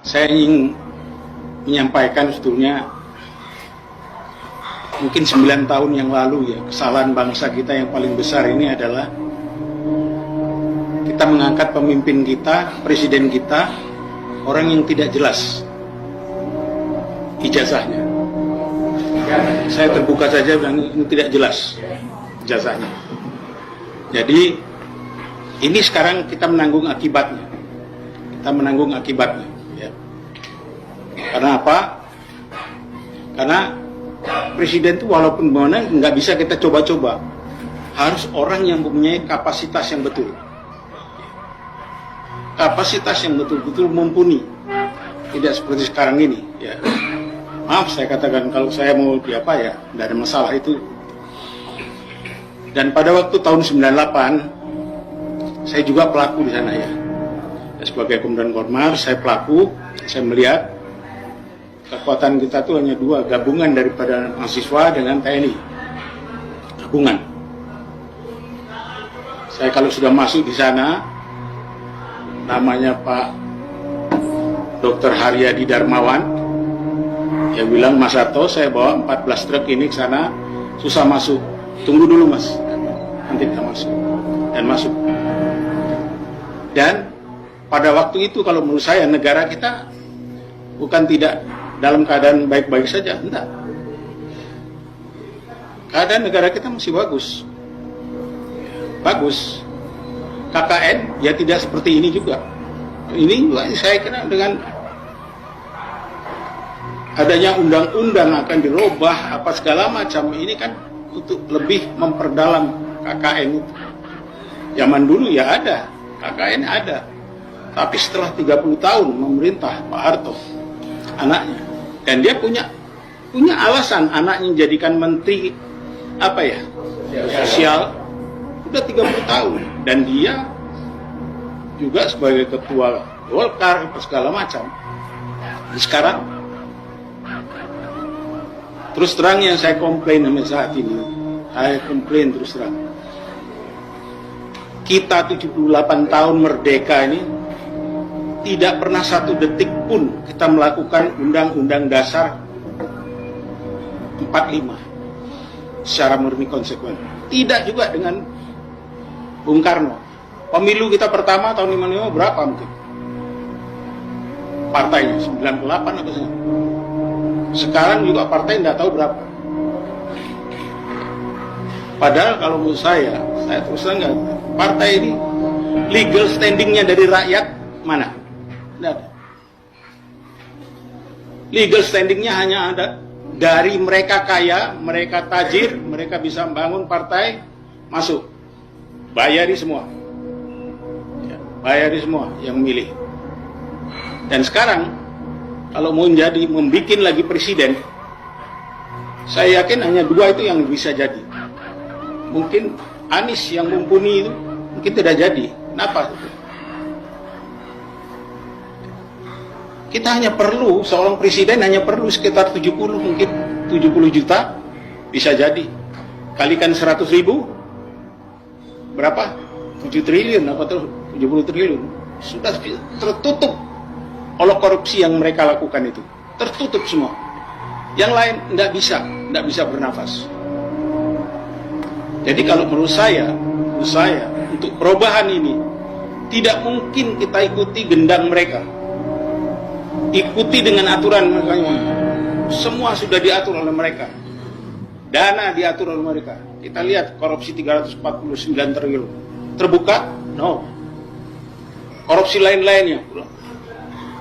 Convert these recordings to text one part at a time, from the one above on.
Saya ingin menyampaikan sebetulnya mungkin 9 tahun yang lalu ya, kesalahan bangsa kita yang paling besar ini adalah kita mengangkat pemimpin kita, presiden kita, orang yang tidak jelas ijazahnya. Saya terbuka saja bilang ini tidak jelas ijazahnya. Jadi ini sekarang kita menanggung akibatnya. Kita menanggung akibatnya. Ya. Karena apa? Karena presiden itu walaupun mana nggak bisa kita coba-coba, harus orang yang mempunyai kapasitas yang betul. Kapasitas yang betul-betul mumpuni. Tidak seperti sekarang ini. Ya. Maaf saya katakan kalau saya mau apa ya, tidak ada masalah itu. Dan pada waktu tahun 98, saya juga pelaku di sana ya. Sebagai Komandan Kormar, saya pelaku, saya melihat kekuatan kita itu hanya dua, gabungan daripada mahasiswa dengan TNI. Gabungan. Saya kalau sudah masuk di sana, namanya Pak Dr. Haryadi Darmawan, dia bilang, Mas Harto, saya bawa 14 truk ini ke sana, susah masuk. Tunggu dulu mas, nanti kita masuk. Dan masuk. Dan pada waktu itu kalau menurut saya negara kita bukan tidak dalam keadaan baik-baik saja, enggak. Keadaan negara kita masih bagus. Bagus. KKN ya tidak seperti ini juga. Ini saya kira dengan adanya undang-undang akan dirubah apa segala macam ini kan untuk lebih memperdalam KKN itu. Zaman dulu ya ada, KKN ada. Tapi setelah 30 tahun memerintah Pak Harto, anaknya, dan dia punya alasan anaknya dijadikan menteri apa ya, sosial, udah 30 tahun, dan dia juga sebagai ketua Golkar apa segala macam. Sekarang terus terang yang saya komplain sampai saat ini, saya komplain terus terang. Kita 78 tahun merdeka ini tidak pernah satu detik pun kita melakukan Undang-Undang Dasar 45 secara murni konsekuen. Tidak juga dengan Bung Karno. Pemilu kita pertama tahun 55 berapa mungkin? Partainya 98 apa sih? Sekarang juga partai tidak tahu berapa. Padahal kalau menurut saya terus terang, partai ini legal standingnya dari rakyat mana? Tidak ada. Legal standingnya hanya ada dari mereka kaya, mereka tajir, mereka bisa membangun partai, masuk, bayari semua, ya, bayari semua yang milih. Dan sekarang kalau mau membuat lagi presiden, saya yakin hanya dua itu yang bisa jadi. Mungkin Anies yang mumpuni itu mungkin tidak jadi. Kenapa? Kita hanya perlu, seorang presiden hanya perlu sekitar 70 mungkin 70 juta bisa jadi. Kalikan 100.000 berapa? 7 triliun apa tuh? 70 triliun. Sudah tertutup oleh korupsi yang mereka lakukan itu. Tertutup semua. Yang lain tidak bisa bernafas. Jadi kalau menurut saya untuk perubahan ini tidak mungkin kita ikuti gendang mereka. Ikuti dengan aturan mereka. Semua sudah diatur oleh mereka. Dana diatur oleh mereka. Kita lihat korupsi 349 triliun. Terbuka? No. Korupsi lain-lainnya.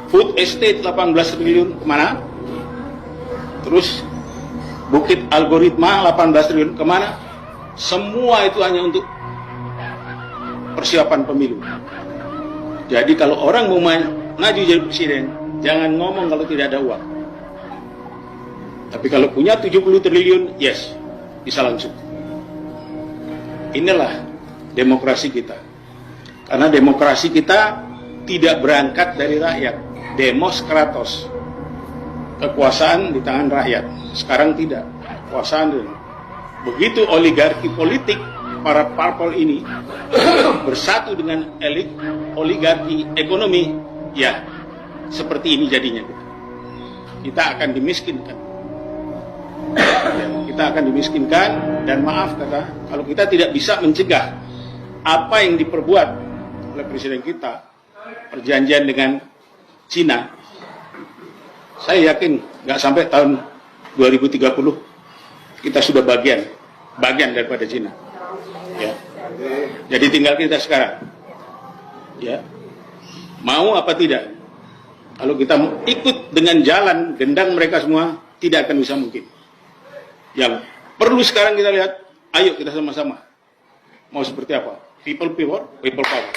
Food estate 18 triliun kemana? Terus Bukit Algoritma 18 triliun kemana? Semua itu hanya untuk persiapan pemilu. Jadi kalau orang mau maju jadi presiden, jangan ngomong kalau tidak ada uang. Tapi kalau punya 70 triliun, yes, bisa langsung. Inilah demokrasi kita. Karena demokrasi kita tidak berangkat dari rakyat. Demos kratos. Kekuasaan di tangan rakyat. Sekarang tidak. Kekuasaan begitu oligarki politik, para parpol ini bersatu dengan elit oligarki ekonomi, ya seperti ini jadinya. Kita akan dimiskinkan. Ya, kita akan dimiskinkan, dan maaf kata, kalau kita tidak bisa mencegah apa yang diperbuat oleh presiden kita, perjanjian dengan Cina, saya yakin nggak sampai tahun 2030 kita sudah bagian daripada Cina. Ya. Jadi tinggal kita sekarang, ya, mau apa tidak. Kalau kita ikut dengan jalan gendang mereka semua, tidak akan bisa mungkin. Yang perlu sekarang kita lihat, ayo kita sama-sama mau seperti apa? People power.